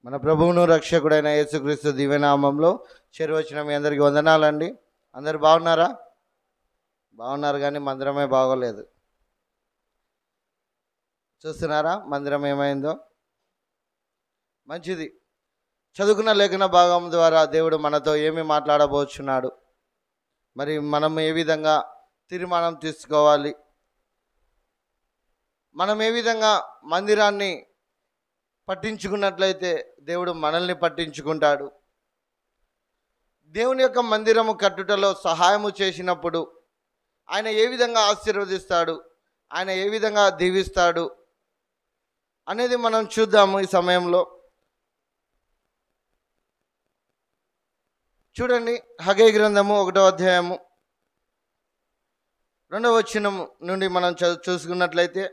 మన ప్రభువును రక్షకుడైన యేసుక్రీస్తు దివ్యనామంలో చేరువచ్చిన మీ అందరికీ వందనాలండి. అందరు బాగున్నారా? బాగున్నారు, కానీ మందిరమే బాగోలేదు. చూస్తున్నారా మందిరం ఏమైందో? మంచిది. చదువుకున్న లేఖన భాగం ద్వారా దేవుడు మనతో ఏమి మాట్లాడబోచున్నాడు, మరి మనం ఏ విధంగా తీర్మానం తీసుకోవాలి, మనం ఏ విధంగా మందిరాన్ని పట్టించుకున్నట్లయితే దేవుడు మనల్ని పట్టించుకుంటాడు. దేవుని యొక్క మందిరము కట్టుటలో సహాయము చేసినప్పుడు ఆయన ఏ విధంగా ఆశీర్వదిస్తాడు, ఆయన ఏ విధంగా దీవిస్తాడు అనేది మనం చూద్దాము ఈ సమయంలో. చూడండి, హగ్గయి గ్రంథము 1వ అధ్యాయము 2వ వచనం నుండి మనం చూసుకున్నట్లయితే,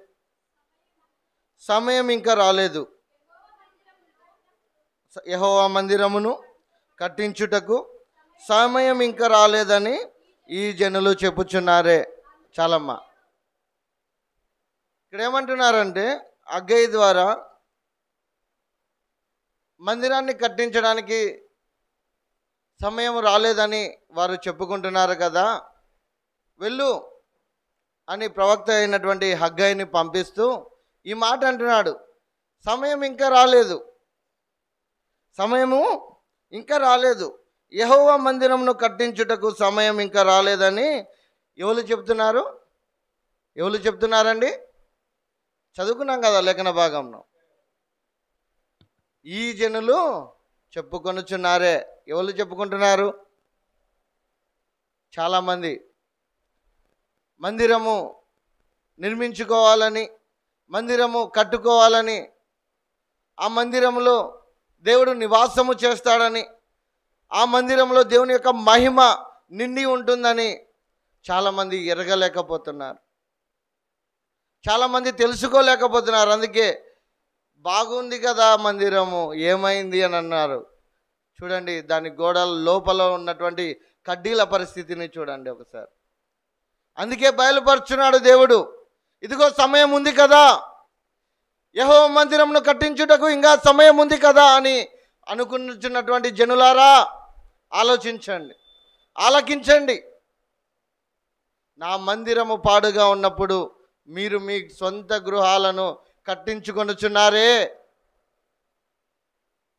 సమయం ఇంకా రాలేదు, యెహోవా మందిరమును కట్టించుటకు సమయం ఇంకా రాలేదని ఈ జనులు చెప్పుచున్నారే. చాలమ్మ, ఇక్కడ ఏమంటున్నారంటే, హగ్గయి ద్వారా మందిరాన్ని కట్టించడానికి సమయం రాలేదని వారు చెప్పుకుంటున్నారు కదా, వెళ్ళు అని ప్రవక్త అయినటువంటి హగ్గయిని పంపిస్తూ ఈ మాట అంటున్నాడు. సమయం ఇంకా రాలేదు, సమయము ఇంకా రాలేదు, యెహోవా మందిరమును కట్టించుటకు సమయం ఇంకా రాలేదని ఎవరు చెప్తున్నారు? ఎవరు చెప్తున్నారండి? చదువుకున్నాం కదా లేఖన భాగంలో. ఈ జనులు చెప్పుకొనుచున్నారే. ఎవరు చెప్పుకుంటున్నారు? చాలామంది మందిరము నిర్మించుకోవాలని, మందిరము కట్టుకోవాలని, ఆ మందిరంలో దేవుడు నివాసము చేస్తాడని, ఆ మందిరంలో దేవుని యొక్క మహిమ నిండి ఉంటుందని చాలామంది ఎరగలేకపోతున్నారు, చాలామంది తెలుసుకోలేకపోతున్నారు. అందుకే బాగుంది కదా మందిరము, ఏమైంది అని అన్నారు. చూడండి, దాని గోడల లోపల ఉన్నటువంటి కడ్డీల పరిస్థితిని చూడండి ఒకసారి. అందుకే బయలుపరుచున్నాడు దేవుడు, ఇదిగో సమయం ఉంది కదా, యెహోవా మందిరమును కట్టించుటకు ఇంకా సమయం ఉంది కదా అని అనుకున్నటువంటి జనులారా, ఆలోచించండి, ఆలకించండి. నా మందిరము పాడుగా ఉన్నప్పుడు మీరు మీ సొంత గృహాలను కట్టించుకొనుచున్నారే,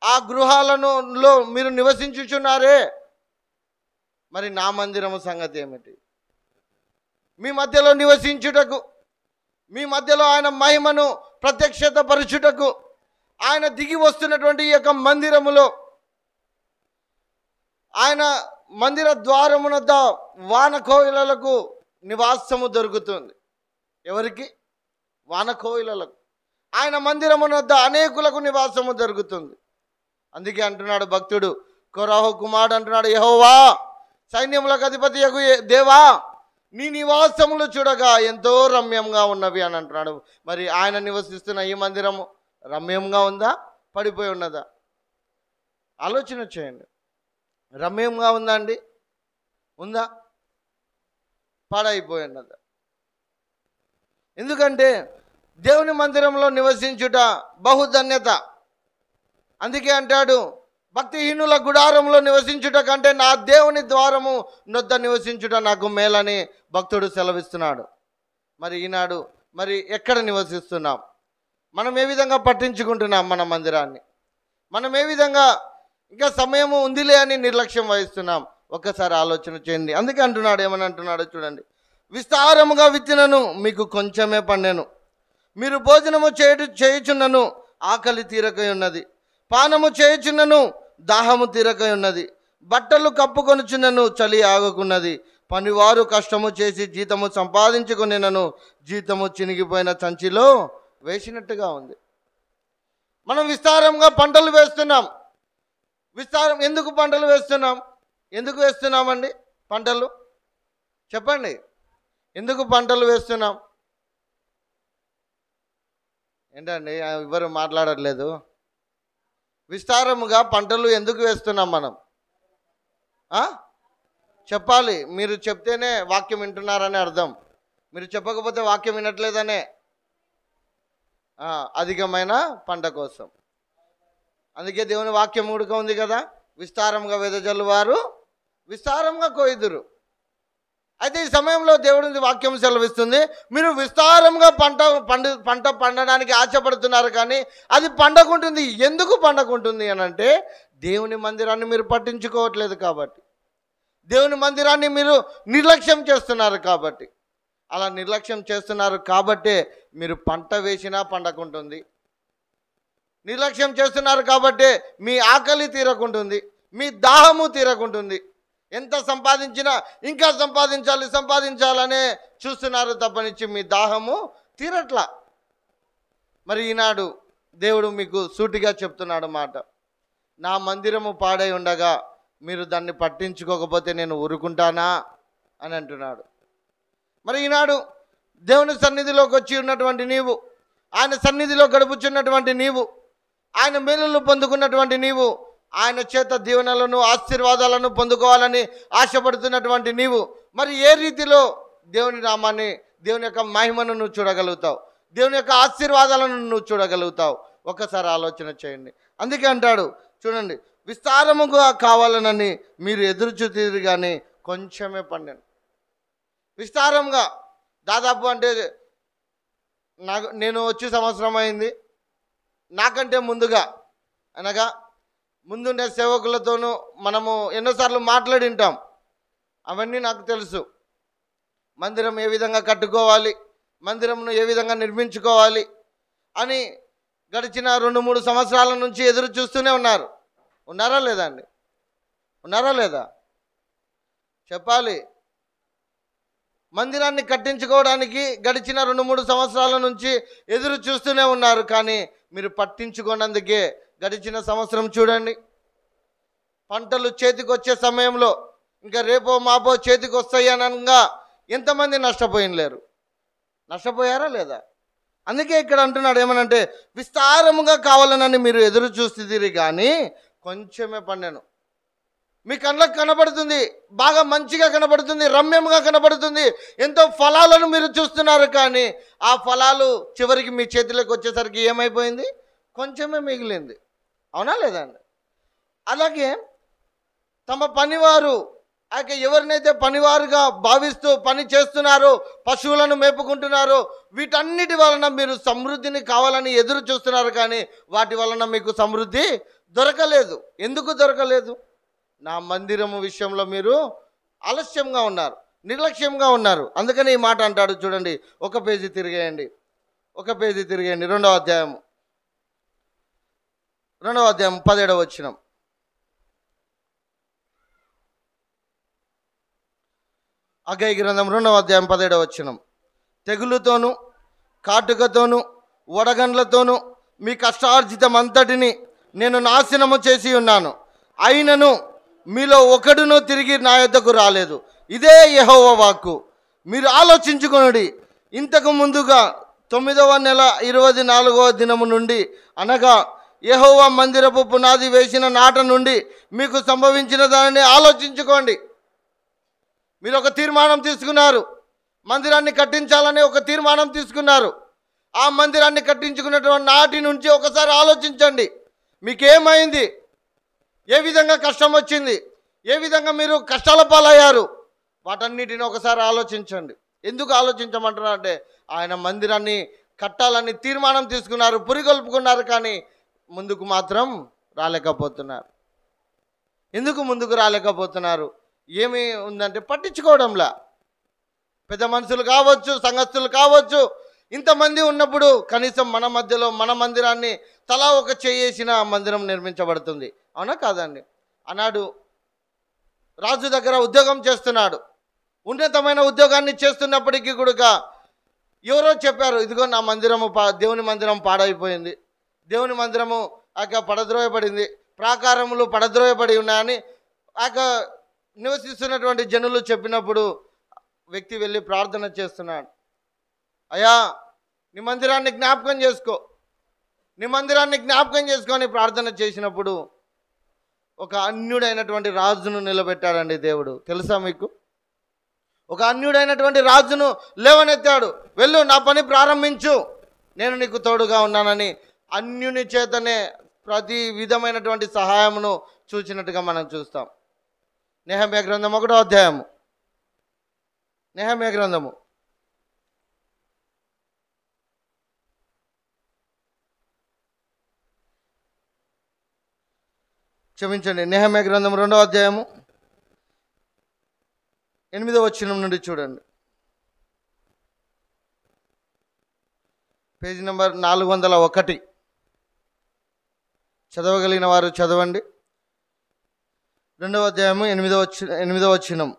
ఆ గృహాలలో మీరు నివసించుచున్నారే, మరి నా మందిరము సంగతి ఏమిటి? మీ మధ్యలో నివసించుటకు, మీ మధ్యలో ఆయన మహిమను ప్రత్యక్షత పరచుటకు ఆయన దిగి వస్తున్నటువంటి ఈ యొక్క మందిరములో, ఆయన మందిర ద్వారమునొద్ద వానకోయిలలకు నివాసము దొరుకుతుంది. ఎవరికి? వానకోయిలలకు. ఆయన మందిరమునొద్ద అనేకులకు నివాసము దొరుకుతుంది. అందుకే అంటున్నాడు భక్తుడు కొరాహు కుమారుడు అంటున్నాడు, యెహోవా సైన్యములకు అధిపతియగు దేవా, నీ నివాసములు చూడగా ఎంతో రమ్యంగా ఉన్నవి అని అంటున్నాడు. మరి ఆయన నివసిస్తున్న ఈ మందిరము రమ్యంగా ఉందా, పడిపోయి ఉన్నదా? ఆలోచన చేయండి. రమ్యంగా ఉందా అండి? ఉందా? పాడైపోయి ఉన్నదా? ఎందుకంటే దేవుని మందిరంలో నివసించుట బహుధన్యత. అందుకే అంటాడు, భక్తిహీనుల గుడారంలో నివసించుట కంటే నా దేవుని ద్వారము నొద్ద నివసించుట నాకు మేలని భక్తుడు సెలవిస్తున్నాడు. మరి ఈనాడు మరి ఎక్కడ నివసిస్తున్నాం? మనం ఏ విధంగా పట్టించుకుంటున్నాం మన మందిరాన్ని? మనం ఏ విధంగా ఇంకా సమయము ఉందిలే అని నిర్లక్ష్యం వహిస్తున్నాం? ఒక్కసారి ఆలోచన చేయండి. అందుకే అంటున్నాడు, ఏమని అంటున్నాడో చూడండి. విస్తారముగా విత్తినను మీకు కొంచెమే పండెను, మీరు భోజనము చేయుచున్నను ఆకలి తీరకై ఉన్నది, పానము చేయుచున్నను దాహము తీరకై ఉన్నది, బట్టలు కప్పుకొనుచున్నను చలి ఆగుకున్నది, పనివారు కష్టము చేసి జీతము సంపాదించుకునేనను జీతము చినిగిపోయిన సంచిలో వేసినట్టుగా ఉంది. మనం విస్తారంగా పంటలు వేస్తున్నాం. విస్తారం ఎందుకు పంటలు వేస్తున్నాం? ఎందుకు వేస్తున్నామండి పంటలు? చెప్పండి, ఎందుకు పంటలు వేస్తున్నాం? ఏంటండి ఎవరు మాట్లాడట్లేదు? విస్తారముగా పంటలు ఎందుకు వేస్తున్నాం మనం? చెప్పాలి. మీరు చెప్తేనే వాక్యం వింటున్నారని అర్థం. మీరు చెప్పకపోతే వాక్యం వినట్లేదనే. అధికమైన పంట కోసం. అందుకే దేవుని వాక్యం కూడా ఉంది కదా, విస్తారంగా వెదజల్లు వారు విస్తారంగా కోయుదురు. అయితే ఈ సమయంలో దేవుడి వాక్యం సెలవిస్తుంది, మీరు విస్తారంగా పంట పండడానికి ఆశపడుతున్నారు, కానీ అది పండకుంటుంది. ఎందుకు పండకుంటుంది అని అంటే, దేవుని మందిరాన్ని మీరు పట్టించుకోవట్లేదు కాబట్టి, దేవుని మందిరాన్ని మీరు నిర్లక్ష్యం చేస్తున్నారు కాబట్టి. అలా నిర్లక్ష్యం చేస్తున్నారు కాబట్టే మీరు పంట వేసినా పండకుంటుంది. నిర్లక్ష్యం చేస్తున్నారు కాబట్టే మీ ఆకలి తీరకుంటుంది, మీ దాహము తీరకుంటుంది. ఎంత సంపాదించినా ఇంకా సంపాదించాలనే చూస్తున్నారు తప్పనిచ్చి మీ దాహము తీరట్లా. మరి ఈనాడు దేవుడు మీకు సూటిగా చెప్తున్నాడు మాట, నా మందిరము పాడై ఉండగా మీరు దాన్ని పట్టించుకోకపోతే నేను ఊరుకుంటానా అని అంటున్నాడు. మరి ఈనాడు దేవుని సన్నిధిలోకి వచ్చి ఉన్నటువంటి నీవు, ఆయన సన్నిధిలో గడుపుచున్నటువంటి నీవు, ఆయన మేలులు పొందుకున్నటువంటి నీవు, ఆయన చేత దీవెనలను ఆశీర్వాదాలను పొందుకోవాలని ఆశపడుతున్నటువంటి నీవు, మరి ఏ రీతిలో దేవుని నామాన్ని, దేవుని యొక్క మహిమను నువ్వు చూడగలుగుతావు, దేవుని యొక్క ఆశీర్వాదాలను నువ్వు చూడగలుగుతావు? ఒకసారి ఆలోచన చేయండి. అందుకే అంటాడు చూడండి, విస్తారముగా కావాలనని మీరు ఎదురు చూతురు కానీ కొంచెమే పండాను. విస్తారంగా దాదాపు అంటే నేను వచ్చి సంవత్సరం అయింది, నాకంటే ముందుగా అనగా ముందుండే సేవకులతోనూ మనము ఎన్నోసార్లు మాట్లాడి ఉంటాం. అవన్నీ నాకు తెలుసు. మందిరం ఏ విధంగా కట్టుకోవాలి, మందిరంను ఏ విధంగా నిర్మించుకోవాలి అని గడిచిన 2-3 సంవత్సరాల నుంచి ఎదురు చూస్తూనే ఉన్నారు. ఉన్నారా లేదా అండి? ఉన్నారా లేదా చెప్పాలి. మందిరాన్ని కట్టించుకోవడానికి గడిచిన 2-3 సంవత్సరాల నుంచి ఎదురు చూస్తూనే ఉన్నారు, కానీ మీరు పట్టించుకోనందుకే గడిచిన సంవత్సరం చూడండి, పంటలు చేతికి వచ్చే సమయంలో ఇంకా రేపో మాపో చేతికి వస్తాయి అనగా ఎంతమంది నష్టపోయినలేరు? నష్టపోయారా లేదా? అందుకే ఇక్కడ అంటున్నాడు ఏమనంటే, విస్తారముగా కావాలనని మీరు ఎదురు చూస్తుంది కానీ కొంచెమే పండాను. మీ కళ్ళకు కనబడుతుంది, బాగా మంచిగా కనబడుతుంది, రమ్యంగా కనబడుతుంది, ఎంతో ఫలాలను మీరు చూస్తున్నారు, కానీ ఆ ఫలాలు చివరికి మీ చేతిలోకి వచ్చేసరికి ఏమైపోయింది? కొంచెమే మిగిలింది. అవునా లేదండి? అలాగే తమ పనివారు, ఎవరినైతే పనివారుగా భావిస్తూ పని చేస్తున్నారో, పశువులను మేపుకుంటున్నారో, వీటన్నిటి వలన మీరు సమృద్ధిని కావాలని ఎదురు చూస్తున్నారు, కానీ వాటి వలన మీకు సమృద్ధి దొరకలేదు. ఎందుకు దొరకలేదు? నా మందిరము విషయంలో మీరు ఆలస్యంగా ఉన్నారు, నిర్లక్ష్యంగా ఉన్నారు. అందుకని ఈ మాట అంటాడు చూడండి. ఒక పేజీ తిరిగేయండి, రెండవ అధ్యాయం 17వ వచనం. హగ్గయి గ్రంథం 2వ అధ్యాయం 17వ వచనం. తెగులుతోనూ కాటుకతోనూ వడగండ్లతోనూ మీ కష్టార్జితం అంతటిని నేను నాశనము చేసి ఉన్నాను, అయినను మీలో ఒకడును తిరిగి నా యొద్దకు రాలేదు. ఇదే యెహోవా వాక్కు. మీరు ఆలోచించుకొనుడి. ఇంతకు ముందుగా 9వ నెల 24వ దినము నుండి అనగా యెహోవా మందిరపు పునాది వేసిన నాట నుండి మీకు సంభవించిన దానిని ఆలోచించుకోండి. మీరు ఒక తీర్మానం తీసుకున్నారు, మందిరాన్ని కట్టించాలని ఒక తీర్మానం తీసుకున్నారు. ఆ మందిరాన్ని కట్టించుకున్నటువంటి నాటి నుంచి ఒకసారి ఆలోచించండి, మీకేమైంది, ఏ విధంగా కష్టం వచ్చింది, ఏ విధంగా మీరు కష్టాల పాలయ్యారు, వాటన్నిటిని ఒకసారి ఆలోచించండి. ఎందుకు ఆలోచించమంటున్నారంటే, ఆయన మందిరాన్ని కట్టాలని తీర్మానం తీసుకున్నారు, పురిగొల్పుకున్నారు, కానీ ముందుకు మాత్రం రాలేకపోతున్నారు. ఎందుకు ముందుకు రాలేకపోతున్నారు? ఏమి ఉందంటే పట్టించుకోవడంలా. పెద్ద మనుషులు కావచ్చు, సంఘస్థులు కావచ్చు, ఇంతమంది ఉన్నప్పుడు కనీసం మన మధ్యలో మన మందిరాన్ని తలా ఒక చేసిన మందిరం నిర్మించబడుతుంది. అవునా కాదండి? ఆనాడు రాజు దగ్గర ఉద్యోగం చేస్తున్నాడు, ఉన్నతమైన ఉద్యోగాన్ని చేస్తున్నప్పటికీ కూడా ఎవరో చెప్పారు, ఇదిగో నా మందిరము దేవుని మందిరం పాడైపోయింది, దేవుని మందిరము పడద్రోయబడింది, ప్రాకారములు పడద్రోయబడి ఉన్నాయని నివసిస్తున్నటువంటి జనులు చెప్పినప్పుడు వ్యక్తి వెళ్ళి ప్రార్థన చేస్తున్నాడు. అయ్యా, నీ మందిరాన్ని జ్ఞాపకం చేసుకో, నీ మందిరాన్ని జ్ఞాపకం చేసుకొని ప్రార్థన చేసినప్పుడు ఒక అన్యుడైనటువంటి రాజును నిలబెట్టాడండి దేవుడు. తెలుసా మీకు? ఒక అన్యుడైనటువంటి రాజును లేవనెత్తాడు. వెళ్ళు, నా పని ప్రారంభించు, నేను నీకు తోడుగా ఉన్నానని అన్యుని చేతనే ప్రతి విధమైనటువంటి సహాయమును చూచినట్టుగా మనం చూస్తాం. నెహెమ్యా గ్రంథం 1వ అధ్యాయము. నెహెమ్యా గ్రంథము నెహెమ్యా గ్రంథం 2వ అధ్యాయము 8వ వచనం నుండి చూడండి. Page number 401. చదవగలిగిన వారు చదవండి. 2వ అధ్యాయము 8వ వచనం.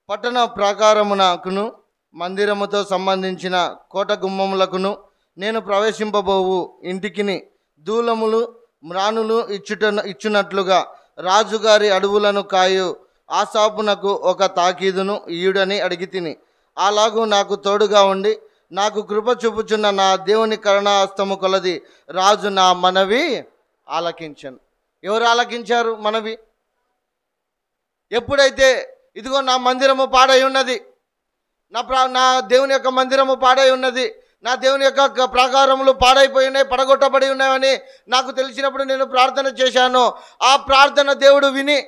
పట్టణ ప్రాకారమునకును మందిరముతో సంబంధించిన కోట గుమ్మములకును నేను ప్రవేశింపబోవు ఇంటికిని దూలములు మ్రానులు ఇచ్చునట్లుగా రాజుగారి అడవులను కాయు ఆసాపునకు ఒక తాకీదును ఇయుడని అడిగి తిని, అలాగూ నాకు తోడుగా ఉండి నాకు కృప చూపుచున్న నా దేవుని కరుణాహస్తము కొలది రాజు నా మనవి ఆలకించను. ఎవరు ఆలకించారు మనవి? ఎప్పుడైతే ఇదిగో నా మందిరము పాడై ఉన్నది, నా దేవుని యొక్క మందిరము పాడై ఉన్నది, నా దేవుని యొక్క ప్రాకారములు పాడైపోయి ఉన్నాయి, పడగొట్టబడి ఉన్నాయని నాకు తెలిసినప్పుడు నేను ప్రార్థన చేశాను. ఆ ప్రార్థన దేవుడు విని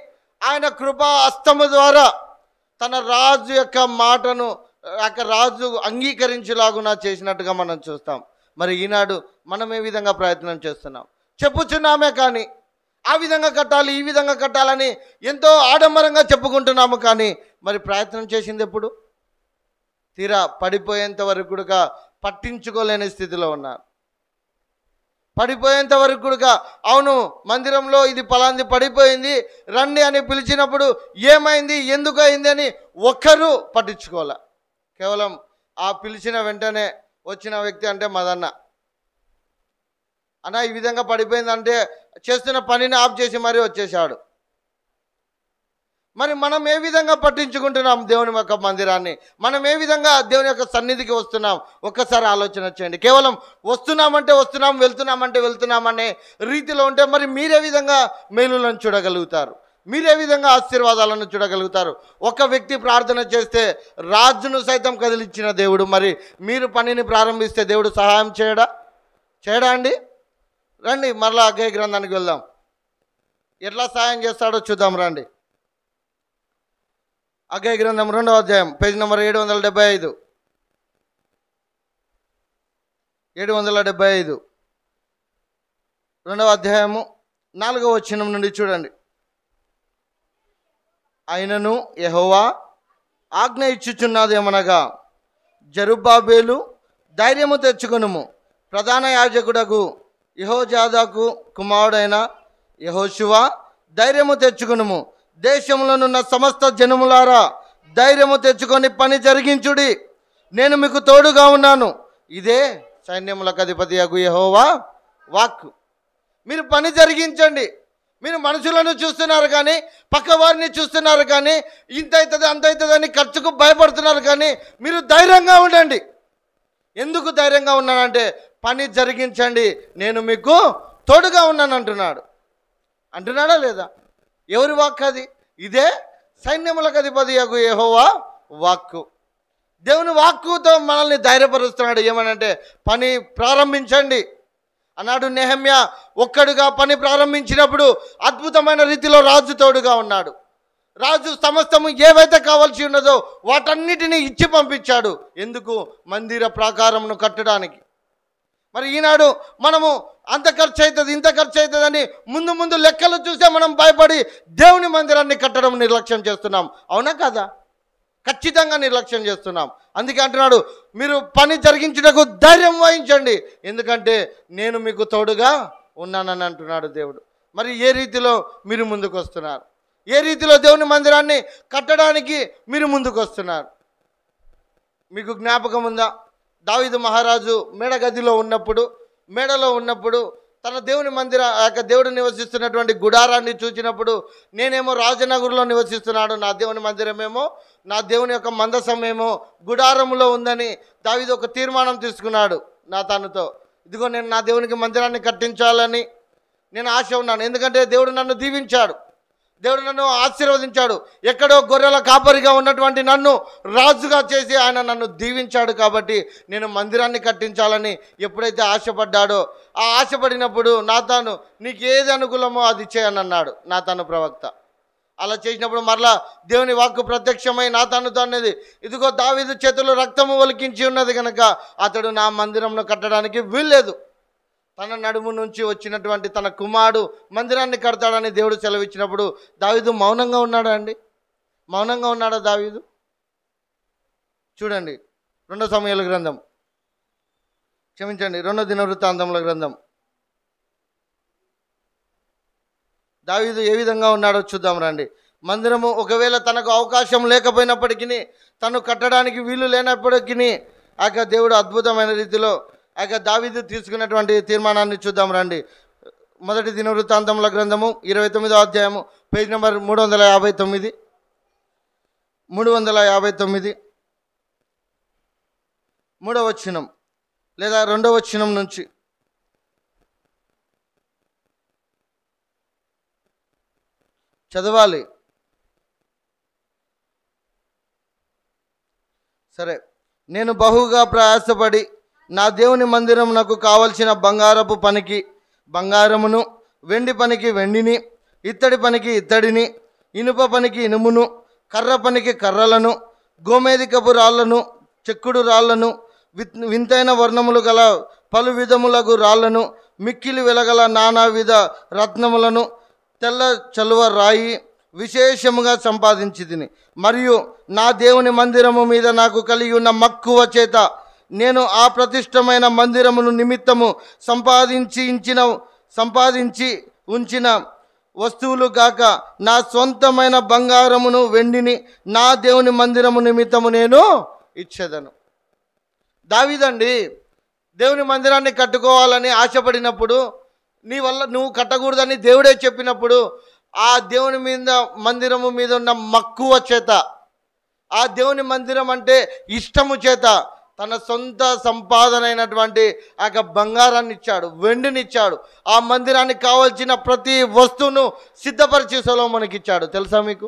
ఆయన కృపా హస్తము ద్వారా తన రాజు యొక్క మాటను రాజు అంగీకరించేలాగునా చేసినట్టుగా మనం చూస్తాం. మరి ఈనాడు మనం ఏ విధంగా ప్రయత్నం చేస్తున్నాం? చెప్పుచున్నామే కానీ ఆ విధంగా కట్టాలి, ఈ విధంగా కట్టాలని ఎంతో ఆడంబరంగా చెప్పుకుంటున్నాము, కానీ మరి ప్రయత్నం చేసింది ఎప్పుడు? తీరా పడిపోయేంత వరకు కూడా పట్టించుకోలేని స్థితిలో ఉన్నారు. పడిపోయేంత వరకు కూడా అవును మందిరంలో ఇది పలాంది పడిపోయింది రండి అని పిలిచినప్పుడు ఏమైంది, ఎందుకు అయింది అని ఒక్కరూ పట్టించుకోలే. కేవలం ఆ పిలిచిన వెంటనే వచ్చిన వ్యక్తి అంటే మదన్న అన్న ఈ విధంగా పడిపోయిందంటే చేస్తున్న పనిని ఆఫ్ చేసి మరీ వచ్చేసాడు. మరి మనం ఏ విధంగా పట్టించుకుంటున్నాం దేవుని యొక్క మందిరాన్ని? మనం ఏ విధంగా దేవుని యొక్క సన్నిధికి వస్తున్నాం? ఒక్కసారి ఆలోచన చేయండి. కేవలం వస్తున్నామంటే వస్తున్నాం, వెళ్తున్నామంటే వెళ్తున్నామనే రీతిలో ఉంటే మరి మీరే విధంగా మేలులను చూడగలుగుతారు? మీరే విధంగా ఆశీర్వాదాలను చూడగలుగుతారు? ఒక వ్యక్తి ప్రార్థన చేస్తే రాజును సైతం కదిలించిన దేవుడు, మరి మీరు పనిని ప్రారంభిస్తే దేవుడు సహాయం చేయడా అండి? రండి మరలా అగ్గై గ్రంథానికి వెళ్దాం. ఎట్లా సహాయం చేస్తాడో చూద్దాం రండి. అగ్గై గ్రంథం 2వ అధ్యాయం పేజీ నెంబర్ 775. 775 2వ అధ్యాయము 4వ వచనం నుండి చూడండి. అయినను యెహోవా ఆజ్ఞ ఇచ్చుచున్నదేమనగా, జెరుబ్బాబేలు ధైర్యము తెచ్చుకొనుము, ప్రధాన యాజకుడకు యెహోజాదాకు కుమారుడైన యెహోషువ ధైర్యము తెచ్చుకొనుము, దేశంలోనున్న సమస్త జనములారా ధైర్యము తెచ్చుకొని పని జరిగించుడి, నేను మీకు తోడుగా ఉన్నాను. ఇదే సైన్యములకు అధిపతియగు యెహోవా వాక్కు. మీరు పని జరిగించండి. మీరు మనుషులను చూస్తున్నారు కానీ, పక్కవారిని చూస్తున్నారు కానీ, ఇంత అవుతుంది అంత అవుతుంది అని ఖర్చుకు భయపడుతున్నారు కానీ మీరు ధైర్యంగా ఉండండి. ఎందుకు ధైర్యంగా ఉన్నానంటే పని జరిగించండి, నేను మీకు తోడుగా ఉన్నాను అంటున్నాడా లేదా? ఎవరి వాక్కు అది? ఇదే సైన్యములకు అధిపతియగు యెహోవా వాక్కు. దేవుని వాక్కుతో మనల్ని ధైర్యపరుస్తున్నాడు. ఏమనంటే పని ప్రారంభించండి అన్నాడు. నెహెమ్యా ఒక్కడుగా పని ప్రారంభించినప్పుడు అద్భుతమైన రీతిలో రాజు తోడుగా ఉన్నాడు. రాజు సమస్తము ఏవైతే కావాల్సి ఉన్నదో వాటన్నిటినీ ఇచ్చి పంపించాడు. ఎందుకు? మందిర ప్రాకారమును కట్టడానికి. మరి ఈనాడు మనము అంత ఖర్చు అవుతుంది ఇంత ఖర్చు అవుతుందని ముందు లెక్కలు చూస్తే మనం భయపడి దేవుని మందిరాన్ని కట్టడం నిర్లక్ష్యం చేస్తున్నాం. అవునా కాదా? ఖచ్చితంగా నిర్లక్ష్యం చేస్తున్నాం. అందుకే అంటున్నాడు మీరు పని జరిగించుటకు ధైర్యం వహించండి, ఎందుకంటే నేను మీకు తోడుగా ఉన్నానని అంటున్నాడు దేవుడు. మరి ఏ రీతిలో మీరు ముందుకు వస్తున్నారు? ఏ రీతిలో దేవుని మందిరాన్ని కట్టడానికి మీరు ముందుకు వస్తున్నారు? మీకు జ్ఞాపకం ఉందా? దావీదు మహారాజు మేడలో ఉన్నప్పుడు తన దేవుని దేవుడు నివసిస్తున్నటువంటి గుడారాన్ని చూసినప్పుడు, నేనేమో రాజనగర్లో నివసిస్తున్నాడు, నా దేవుని మందిరమేమో నా దేవుని యొక్క మందసమేమో గుడారంలో ఉందని దావీదు ఒక తీర్మానం తీసుకున్నాడు నాతానుతో. ఇదిగో నేను నా దేవునికి మందిరాన్ని కట్టించాలని నేను ఆశ ఉన్నాను. ఎందుకంటే దేవుడు నన్ను దీవించాడు, దేవుడు నన్ను ఆశీర్వదించాడు. ఎక్కడో గొర్రెల కాపరిగా ఉన్నటువంటి నన్ను రాజుగా చేసి ఆయన నన్ను దీవించాడు. కాబట్టి నేను మందిరాన్ని కట్టించాలని ఎప్పుడైతే ఆశపడ్డాడో ఆ ఆశపడినప్పుడు నాతాను నీకు ఏది అనుకూలమో అది చేయని అన్నాడు నాతాను ప్రవక్త. అలా చేసినప్పుడు మరలా దేవుని వాక్కు ప్రత్యక్షమై నాతానుతో అనేది, ఇదిగో దావీదు చేతులు రక్తము ఒలికించి ఉన్నది కనుక అతడు నా మందిరంను కట్టడానికి వీల్లేదు. తన నడుము నుంచి వచ్చినటువంటి తన కుమారుడు మందిరాన్ని కడతాడని దేవుడు సెలవిచ్చినప్పుడు దావీదు మౌనంగా ఉన్నాడా అండి? మౌనంగా ఉన్నాడా దావీదు? చూడండి 2 సమూయేలు గ్రంథం, క్షమించండి 2 దినవృత్తాంతముల గ్రంథం. దావీదు ఏ విధంగా ఉన్నాడో చూద్దాం రండి. మందిరము ఒకవేళ తనకు అవకాశం లేకపోయినప్పటికీ, తను కట్టడానికి వీలు లేనప్పటికీ ఆ యొక్క దేవుడు అద్భుతమైన రీతిలో ఆ యొక్క దావీదు తీసుకున్నటువంటి తీర్మానాన్ని చూద్దాం రండి. 1 దినవృత్తాంతముల గ్రంథము 29వ అధ్యాయము, పేజ్ నెంబర్ 359, 359, 3వ వచనం లేదా 2వ వచనం నుంచి. చదవాలి. సరే. నేను బహుగా ప్రయాసపడి నా దేవుని మందిరం నాకు కావలసిన బంగారపు పనికి బంగారమును, వెండి పనికి వెండిని, ఇత్తడి పనికి ఇత్తడిని, ఇనుప పనికి ఇనుమును, కర్ర పనికి కర్రలను, గోమేధికపు రాళ్లను, చెక్కుడు రాళ్లను, వింతైన వర్ణములు గల పలు విధములకు రాళ్లను, మిక్కిలి వెలగల నానావిధ రత్నములను, తెల్ల చలువ రాయి విశేషముగా సంపాదించి తిని, మరియు నా దేవుని మందిరము మీద నాకు కలిగి ఉన్న మక్కువ చేత నేను ఆ ప్రతిష్టమైన మందిరమును నిమిత్తము సంపాదించి ఉంచిన వస్తువులు కాక నా సొంతమైన బంగారమును వెండిని నా దేవుని మందిరము నిమిత్తము నేను ఇచ్చేదను. దావీదండి దేవుని మందిరాన్ని కట్టుకోవాలని ఆశపడినప్పుడు, నీ వల్ల నువ్వు కట్టకూడదని దేవుడే చెప్పినప్పుడు, ఆ దేవుని మీద మందిరము మీద ఉన్న మక్కువ చేత, ఆ దేవుని మందిరం అంటే ఇష్టము చేత తన సొంత సంపాదన అయినటువంటి ఆ బంగారాన్ని ఇచ్చాడు, వెండిని ఇచ్చాడు. ఆ మందిరానికి కావాల్సిన ప్రతి వస్తువును సిద్ధపరిచి సొలొమోనుకి ఇచ్చాడు. తెలుసా మీకు?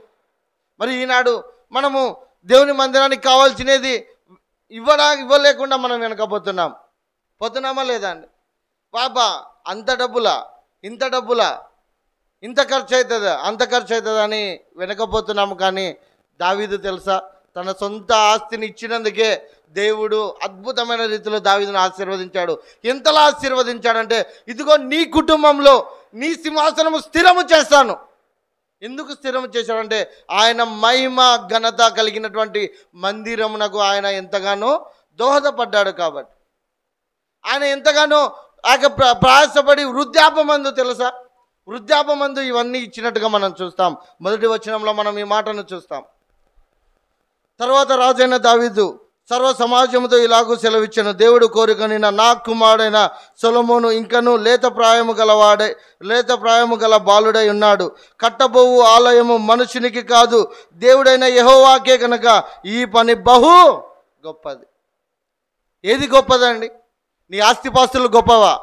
మరి ఈనాడు మనము దేవుని మందిరానికి కావాల్సినది ఇవ్వలేకుండా మనం పోతున్నామా లేదా అండి? బాబా అంత డబ్బులా, ఇంత డబ్బులా, ఇంత ఖర్చు అవుతుందా, అంత ఖర్చు అవుతుందా అని వెనకపోతున్నాము. కానీ దావీదు తెలుసా, తన సొంత ఆస్తిని ఇచ్చినందుకే దేవుడు అద్భుతమైన రీతిలో దావీదును ఆశీర్వదించాడు. ఎంతలా ఆశీర్వదించాడంటే, ఇదిగో నీ కుటుంబంలో నీ సింహాసనము స్థిరము చేస్తాను. ఎందుకు స్థిరము చేశాడంటే, ఆయన మహిమ ఘనత కలిగినటువంటి మందిరమునకు ఆయన ఎంతగానో దోహదపడ్డాడు. కాబట్టి ఆయన ఎంతగానో ప్రయాసపడి వృద్ధాపమందు, తెలుసా, వృద్ధాపమందు ఇవన్నీ ఇచ్చినట్టుగా మనం చూస్తాం. 1వ వచనంలో మనం ఈ మాటను చూస్తాం. తర్వాత రాజైన దావీదు సర్వ సమాజముతో ఇలాగూ సెలవిచ్చాను, దేవుడు కోరుకొని నా కుమారుడైన సొలొమోను ఇంకను లేత ప్రాయము గల బాలుడై ఉన్నాడు. కట్టబోవు ఆలయము మనుషునికి కాదు, దేవుడైన యెహోవాకే కనుక ఈ పని బహు గొప్పది. ఏది గొప్పదండి? నీ ఆస్తిపాస్తులు గొప్పవా?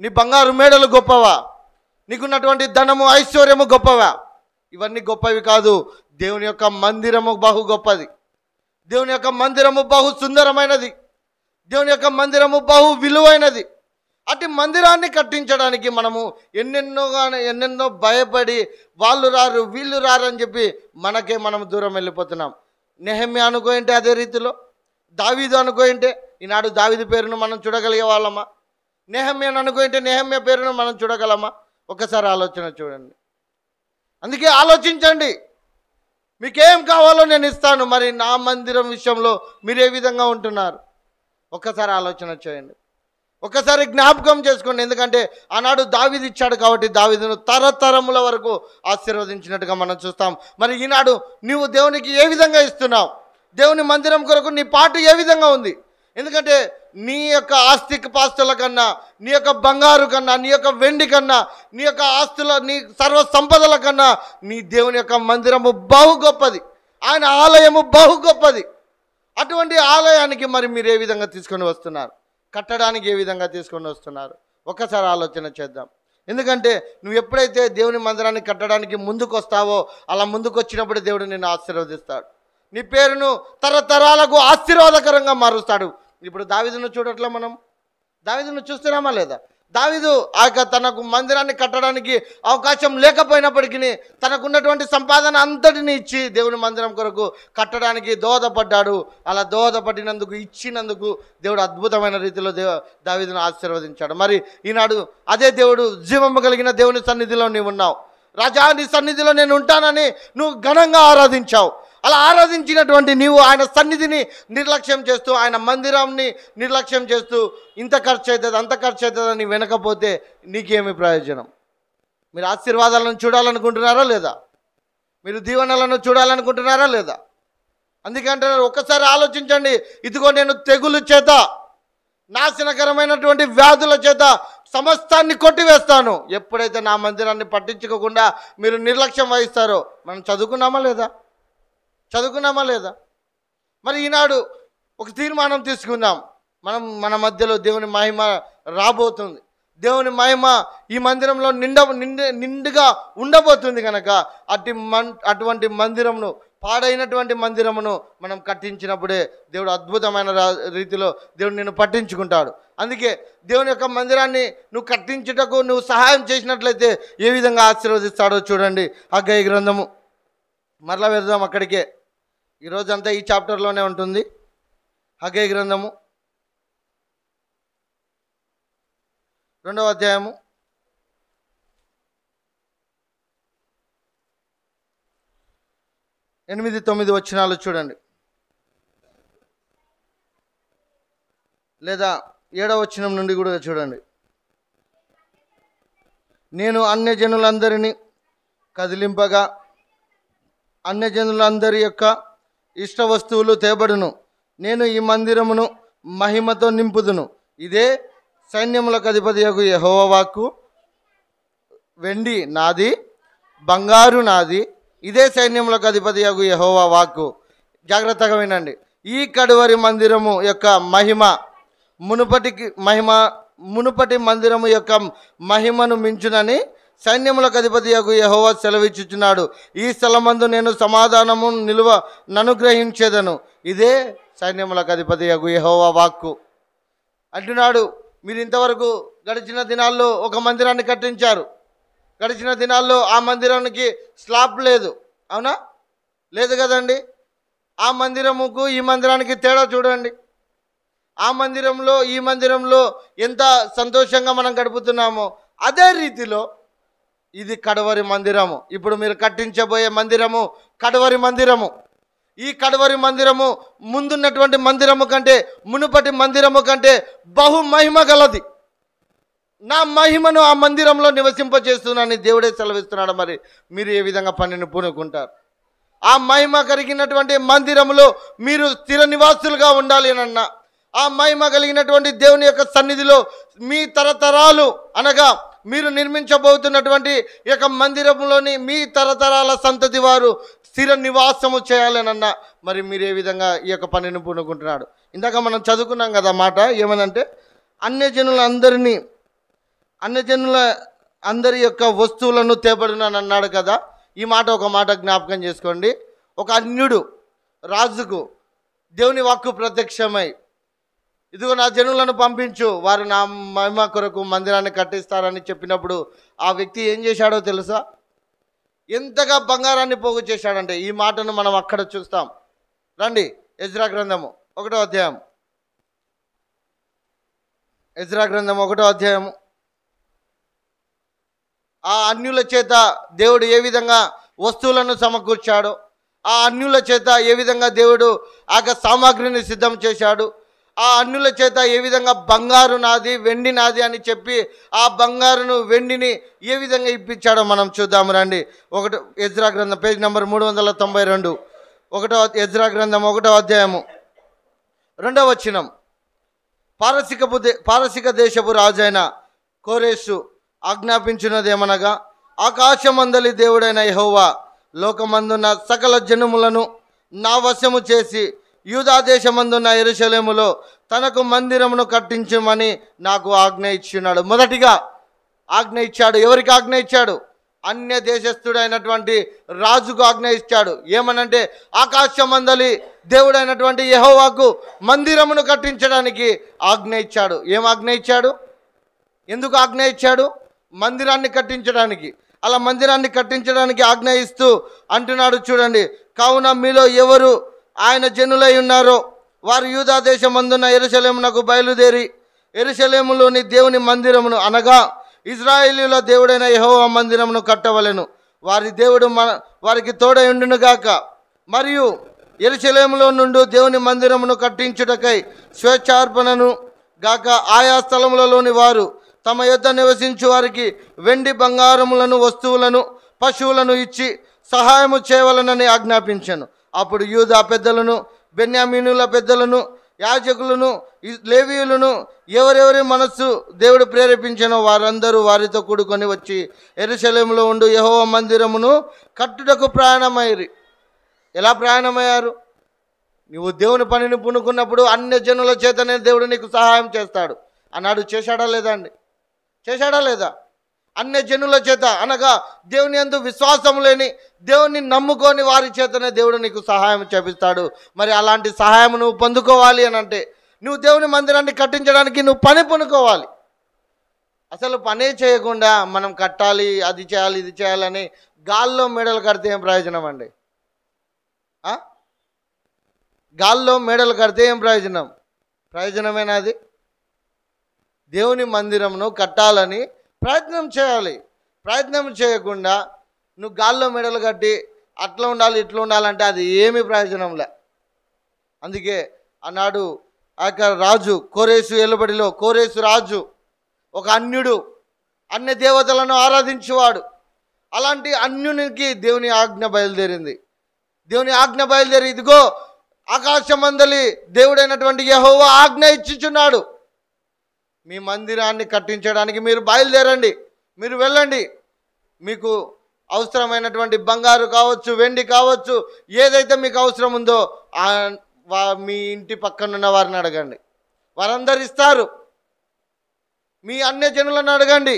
నీ బంగారు మేడలు గొప్పవా? నీకున్నటువంటి ధనము ఐశ్వర్యము గొప్పవా? ఇవన్నీ గొప్పవి కాదు. దేవుని యొక్క మందిరము బహు గొప్పది. దేవుని యొక్క మందిరము బహు సుందరమైనది. దేవుని యొక్క మందిరము బహు విలువైనది. అటు మందిరాన్ని కట్టించడానికి మనము ఎన్నెన్నో భయపడి వాళ్ళు రారు వీళ్ళు రారు అని చెప్పి మనం దూరం వెళ్ళిపోతున్నాం. నెహెమ్యా అనుకోయింటే అదే రీతిలో, దావీదు అనుకోయింటే ఈనాడు దావీదు పేరును మనం చూడగలిగే వాళ్ళమా? నెహెమ్యాను అనుకోయింటే నెహెమ్యా పేరును మనం చూడగలమా? ఒకసారి ఆలోచన చూడండి. అందుకే ఆలోచించండి. మీకేం కావాలో నేను ఇస్తాను. మరి నా మందిరం విషయంలో మీరు ఏ విధంగా ఉంటున్నారు? ఒక్కసారి ఆలోచన చేయండి. ఒక్కసారి జ్ఞాపకం చేసుకోండి. ఎందుకంటే ఆనాడు దావీదు ఇచ్చాడు కాబట్టి దావీదును తరతరముల వరకు ఆశీర్వదించినట్టుగా మనం చూస్తాం. మరి ఈనాడు నీవు దేవునికి ఏ విధంగా ఇస్తున్నావు? దేవుని మందిరం కొరకు నీ పాటు ఏ విధంగా ఉంది? ఎందుకంటే నీ యొక్క పాస్తుల కన్నా, నీ యొక్క బంగారు కన్నా, నీ యొక్క వెండి కన్నా, నీ యొక్క ఆస్తుల, నీ సర్వ సంపదల కన్నా నీ దేవుని యొక్క మందిరము బహు గొప్పది. ఆయన ఆలయము బహు గొప్పది. అటువంటి ఆలయానికి మరి మీరు ఏ విధంగా తీసుకొని వస్తున్నారు? కట్టడానికి ఏ విధంగా తీసుకొని వస్తున్నారు? ఒక్కసారి ఆలోచన చేద్దాం. ఎందుకంటే నువ్వు ఎప్పుడైతే దేవుని మందిరాన్ని కట్టడానికి ముందుకు వస్తావో, అలా ముందుకు వచ్చినప్పుడు దేవుడు నిన్ను ఆశీర్వదిస్తాడు. నీ పేరును తరతరాలకు ఆశీర్వాదకరంగా మారుస్తాడు. ఇప్పుడు దావీదును చూడట్లా, మనం దావీదును చూస్తున్నామా లేదా? దావీదు ఆ యొక్క తనకు మందిరాన్ని కట్టడానికి అవకాశం లేకపోయినప్పటికీ తనకున్నటువంటి సంపాదన అంతటిని ఇచ్చి దేవుని మందిరం కొరకు కట్టడానికి దోహదపడ్డాడు. అలా దోహదపడినందుకు, ఇచ్చినందుకు దేవుడు అద్భుతమైన రీతిలో దావీదును ఆశీర్వదించాడు. మరి ఈనాడు అదే దేవుడు, జీవము కలిగిన దేవుని సన్నిధిలో నీవు ఉన్నావు. రాజా, నీ సన్నిధిలో నేను ఉంటానని నువ్వు ఘనంగా ఆరాధించావు. అలా ఆరాధించినటువంటి నీవు ఆయన సన్నిధిని నిర్లక్ష్యం చేస్తూ, ఆయన మందిరాన్ని నిర్లక్ష్యం చేస్తూ, ఇంత ఖర్చు అవుతుంది, అంత ఖర్చు అవుతుంది అని వెనకపోతే నీకేమి ప్రయోజనం? మీరు ఆశీర్వాదాలను చూడాలనుకుంటున్నారా లేదా? మీరు దీవెనలను చూడాలనుకుంటున్నారా లేదా? అందుకంటే ఒక్కసారి ఆలోచించండి. ఇదిగో నేను తెగులు చేత, నాశనకరమైనటువంటి వ్యాధుల చేత సమస్తాన్ని కొట్టివేస్తాను. ఎప్పుడైతే నా మందిరాన్ని పట్టించుకోకుండా మీరు నిర్లక్ష్యం వహిస్తారో, మనం చదువుకున్నామా లేదా? మరి ఈనాడు ఒక తీర్మానం తీసుకుందాం. మన మధ్యలో దేవుని మహిమ రాబోతుంది. దేవుని మహిమ ఈ మందిరంలో నిండుగా ఉండబోతుంది కనుక అటువంటి మందిరమును, పాడైనటువంటి మందిరమును మనం కట్టించినప్పుడే దేవుడు అద్భుతమైన రీతిలో దేవుడు నిన్ను పట్టించుకుంటాడు. అందుకే దేవుని యొక్క మందిరాన్ని నువ్వు కట్టించుటకు నువ్వు సహాయం చేసినట్లయితే ఏ విధంగా ఆశీర్వదిస్తాడో చూడండి. హగ్గయి గ్రంథము, మరలా వెళ్దాం అక్కడికే. ఈరోజంతా ఈ చాప్టర్లోనే ఉంటుంది. హగ్గయి గ్రంథము 2వ అధ్యాయము 8-9 వచనాలు చూడండి, లేదా 7వ వచనం నుండి కూడా చూడండి. నేను అన్యజనులందరినీ కదిలింపగా అన్యజనులందరి యొక్క ఇష్ట వస్తువులు తేబడును. నేను ఈ మందిరమును మహిమతో నింపుదును. ఇదే సైన్యములకు అధిపతియగు యెహోవా వాక్కు. వెండి నాది, బంగారు నాది. ఇదే సైన్యములకు అధిపతియగు యెహోవా వాక్కు. జాగ్రత్తగా వినండి. ఈ కడువరి మందిరము యొక్క మహిమ మునుపటి మందిరము యొక్క మహిమను మించునని సైన్యములకు అధిపతియగు యెహోవా సెలవిచ్చుచున్నాడు. ఈ స్థలమందు నేను సమాధానము ననుగ్రహించేదను. ఇదే సైన్యములకు అధిపతియగు యెహోవా వాక్కు అంటున్నాడు. మీరు ఇంతవరకు గడిచిన దినాల్లో ఒక మందిరాన్ని కట్టించారు. గడిచిన దినాల్లో ఆ మందిరానికి స్లాబ్ లేదు, అవునా? లేదు కదండి. ఆ మందిరముకు ఈ మందిరానికి తేడా చూడండి. ఆ మందిరంలో ఈ మందిరంలో ఎంత సంతోషంగా మనం గడుపుతున్నామో అదే రీతిలో ఇది కడవరి మందిరము. ఇప్పుడు మీరు కట్టించబోయే మందిరము కడవరి మందిరము. ఈ కడవరి మందిరము ముందున్నటువంటి మందిరము కంటే, మునుపటి మందిరము కంటే బహు మహిమ గలది. నా మహిమను ఆ మందిరంలో నివసింపచేస్తున్నానని దేవుడే సెలవిస్తున్నాడు. మరి మీరు ఏ విధంగా పనిని పూనుకుంటారు? ఆ మహిమ కలిగినటువంటి మందిరములో మీరు స్థిర నివాసులుగా ఉండాలి అన్న ఆ మహిమ కలిగినటువంటి దేవుని యొక్క సన్నిధిలో మీ తరతరాలు అనగా మీరు నిర్మించబోతున్నటువంటి ఈ యొక్క మందిరంలోని మీ తరతరాల సంతతి వారు స్థిర నివాసము చేయాలనన్న మరి మీరు ఏ విధంగా ఈ యొక్క పనిని పూనుకుంటున్నాడు? ఇందాక మనం చదువుకున్నాం కదా మాట, ఏమనంటే అన్యజనుల అందరి యొక్క వస్తువులను తేబడునని అన్నాడు కదా. ఈ మాట ఒక మాట జ్ఞాపకం చేసుకోండి. ఒక అన్యుడు రాజుకు దేవుని వాక్కు ప్రత్యక్షమై, ఇదిగో నా జనులను పంపించు, వారు నా మహిమ కొరకు మందిరాన్ని కట్టిస్తారని చెప్పినప్పుడు ఆ వ్యక్తి ఏం చేశాడో తెలుసా? ఎంతగా బంగారాన్ని పోగు చేశాడంటే ఈ మాటను మనం అక్కడ చూస్తాం. రండి, ఎజ్రా గ్రంథము 1వ అధ్యాయం. ఎజ్రా గ్రంథం 1వ అధ్యాయము. ఆ అన్యుల చేత దేవుడు ఏ విధంగా వస్తువులను సమకూర్చాడో, ఆ అన్యుల చేత ఏ విధంగా దేవుడు ఆ సామాగ్రిని సిద్ధం చేశాడు, ఆ అన్యుల చేత ఏ విధంగా బంగారు నాది, వెండి నాది అని చెప్పి ఆ బంగారును వెండిని ఏ విధంగా ఇప్పించాడో మనం చూద్దాము. రండి, ఎజ్రా గ్రంథం పేజ్ నెంబర్ 392. ఎజ్రా గ్రంథం 1వ అధ్యాయము 2వ వచనం. పారసిక దేశపు రాజైన కోరేషు ఆజ్ఞాపించినదేమనగా, ఆకాశమందలి దేవుడైన యెహోవా లోకమందున్న సకల జనములను నా వశము చేసి యూదా దేశమందున్న యెరూషలేములో తనకు మందిరమును కట్టించమని నాకు ఆజ్ఞ ఇచ్చినాడు. మొదటిగా ఆజ్ఞ ఇచ్చాడు. ఎవరికి ఆజ్ఞ ఇచ్చాడు? అన్య దేశస్థుడైనటువంటి రాజుకు ఆజ్ఞ ఇచ్చాడు. ఏమనంటే ఆకాశమందలి దేవుడైనటువంటి యెహోవాకు మందిరమును కట్టించడానికి ఆజ్ఞ ఇచ్చాడు. ఏం ఆజ్ఞ ఇచ్చాడు? ఎందుకు ఆజ్ఞ ఇచ్చాడు? మందిరాన్ని కట్టించడానికి. అలా మందిరాన్ని కట్టించడానికి ఆజ్ఞ ఇస్తూ అంటున్నాడు చూడండి, కావున మీలో ఎవరు ఆయన జనులై ఉన్నారో వారు యూదా దేశమందున్న యెరూషలేమునకు బయలుదేరి యెరూషలేములోని దేవుని మందిరమును అనగా ఇశ్రాయేలీయుల దేవుడైన యెహోవా మందిరమును కట్టవలెను. వారి దేవుడు వారికి తోడై ఉండునుగాక. మరియు యెరూషలేములో నుండి దేవుని మందిరమును కట్టించుటకై స్వేచ్ఛార్పణను గాక ఆయా స్థలములలోని వారు తమ యొద్ద నివసించు వారికి వెండి బంగారములను వస్తువులను పశువులను ఇచ్చి సహాయము చేయవలనని ఆజ్ఞాపించాను. అప్పుడు యూదా పెద్దలను బెన్యామీనుల పెద్దలను యాజకులను లేవీయులను ఎవరెవరి మనస్సు దేవుడు ప్రేరేపించానో వారందరూ వారితో కూడుకొని వచ్చి యెరూషలేములో ఉండు యెహోవా మందిరమును కట్టుటకు ప్రయాణమయ్యారు. ఎలా ప్రయాణమయ్యారు? నువ్వు దేవుని పనిని పూనుకున్నప్పుడు అన్య జనుల చేతనే దేవుడు నీకు సహాయం చేస్తాడు అన్నాడు. చేశాడా లేదా అండి? చేశాడా లేదా? అన్య జనుల చేత అనగా దేవుని యందు విశ్వాసం లేని, దేవుని నమ్ముకొని వారి చేతనే దేవుడు నీకు సహాయం చేపిస్తాడు. మరి అలాంటి సహాయం నువ్వు పొందుకోవాలి అని అంటే నువ్వు దేవుని మందిరాన్ని కట్టించడానికి నువ్వు పని పొందుకోవాలి. అసలు పనే చేయకుండా మనం కట్టాలి, అది చేయాలి, ఇది చేయాలని గాల్లో మేడలు కడితే ఏం ప్రయోజనం అండి? గాల్లో మేడలు కడితే ఏం ప్రయోజనం? ప్రయోజనమేనా అది? దేవుని మందిరమును కట్టాలని ప్రయత్నం చేయాలి. ప్రయత్నం చేయకుండా నువ్వు గాల్లో మెడలు కట్టి అట్లా ఉండాలి ఇట్లా ఉండాలంటే అది ఏమీ ప్రయోజనంలే. అందుకే ఆనాడు ఆ యొక్క రాజు కోరేసు ఏలుబడిలో కోరేసు రాజు ఒక అన్యుడు, అన్య దేవతలను ఆరాధించేవాడు. అలాంటి అన్యునికి దేవుని ఆజ్ఞ బయలుదేరింది. దేవుని ఆజ్ఞ బయలుదేరి ఇదిగో ఆకాశమందలి దేవుడైనటువంటి యెహోవా ఆజ్ఞ ఇచ్చుచున్నాడు, మీ మందిరాన్ని కట్టించడానికి మీరు బయలుదేరండి, మీరు వెళ్ళండి. మీకు అవసరమైనటువంటి బంగారు కావచ్చు, వెండి కావచ్చు, ఏదైతే మీకు అవసరం ఉందో మీ ఇంటి పక్కనున్న వారిని అడగండి, వారందరు ఇస్తారు. మీ అన్య జనులను అడగండి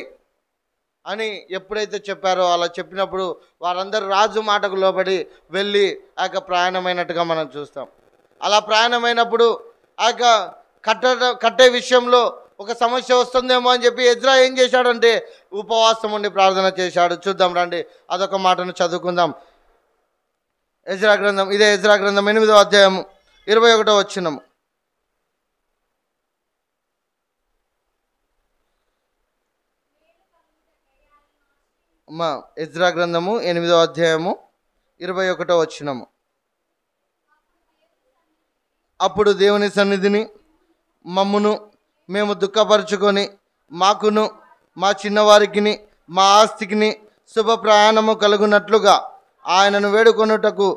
అని ఎప్పుడైతే చెప్పారో అలా చెప్పినప్పుడు వారందరూ రాజు మాటకు లోబడి వెళ్ళి ఆ యొక్క ప్రయాణమైనట్టుగా మనం చూస్తాం. అలా ప్రయాణమైనప్పుడు ఆ యొక్క కట్టే విషయంలో ఒక సమస్య వస్తుందేమో అని చెప్పి ఎజ్రా ఏం చేశాడంటే ఉపవాసం ఉండి ప్రార్థన చేశాడు. చూద్దాం రండి, అదొక మాటను చదువుకుందాం. ఎజ్రా గ్రంథం, ఇదే ఎజ్రా గ్రంథం 8వ అధ్యాయం 21వ వచనం. అమ్మా, ఎజ్రా గ్రంథము 8వ అధ్యాయము 21వ వచనం. అప్పుడు దేవుని సన్నిధిని మమ్మును మేము దుఃఖపరుచుకొని మాకును మా చిన్నవారికిని మా ఆస్తికిని శుభ ప్రయాణము కలుగునట్లుగా ఆయనను వేడుకొనుటకు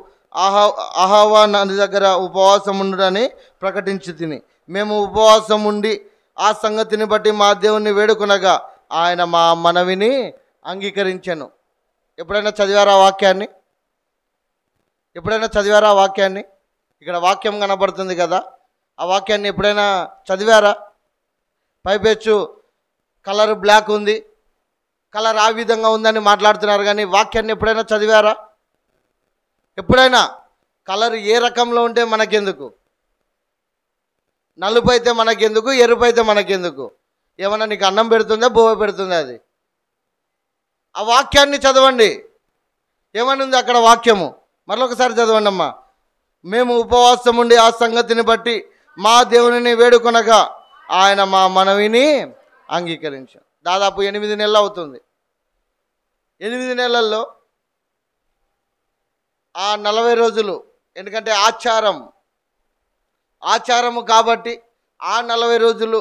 అహవా నది దగ్గర ఉపవాసం ఉండుడని ప్రకటించి తిని మేము ఉపవాసం ఉండి ఆ సంగతిని బట్టి మా దేవుణ్ణి వేడుకొనగా ఆయన మా మనవిని అంగీకరించెను. ఎప్పుడైనా చదివారా వాక్యాన్ని? ఎప్పుడైనా చదివారా వాక్యాన్ని? ఇక్కడ వాక్యం కనబడుతుంది కదా, ఆ వాక్యాన్ని ఎప్పుడైనా చదివారా? పైపెచ్చు కలర్ బ్లాక్ ఉంది, కలర్ ఆ విధంగా ఉందని మాట్లాడుతున్నారు, కానీ వాక్యాన్ని ఎప్పుడైనా చదివారా? ఎప్పుడైనా కలర్ ఏ రకంలో ఉంటే మనకెందుకు? నలుపు అయితే మనకెందుకు, ఎరుపు అయితే మనకెందుకు? ఏమన్నా నీకు అన్నం పెడుతుందా, బువ్వ పెడుతుందా? అది ఆ వాక్యాన్ని చదవండి. ఏమని ఉంది అక్కడ వాక్యము? మరొకసారి చదవండి అమ్మా. మేము ఉపవాసం ఉండి ఆ సంగతిని బట్టి మా దేవునిని వేడుకొనగా ఆయన మా మనవిని అంగీకరించాడు. దాదాపు 8 నెలలు అవుతుంది. 8 నెలల్లో ఆ 40 రోజులు, ఎందుకంటే ఆచారము కాబట్టి ఆ 40 రోజులు,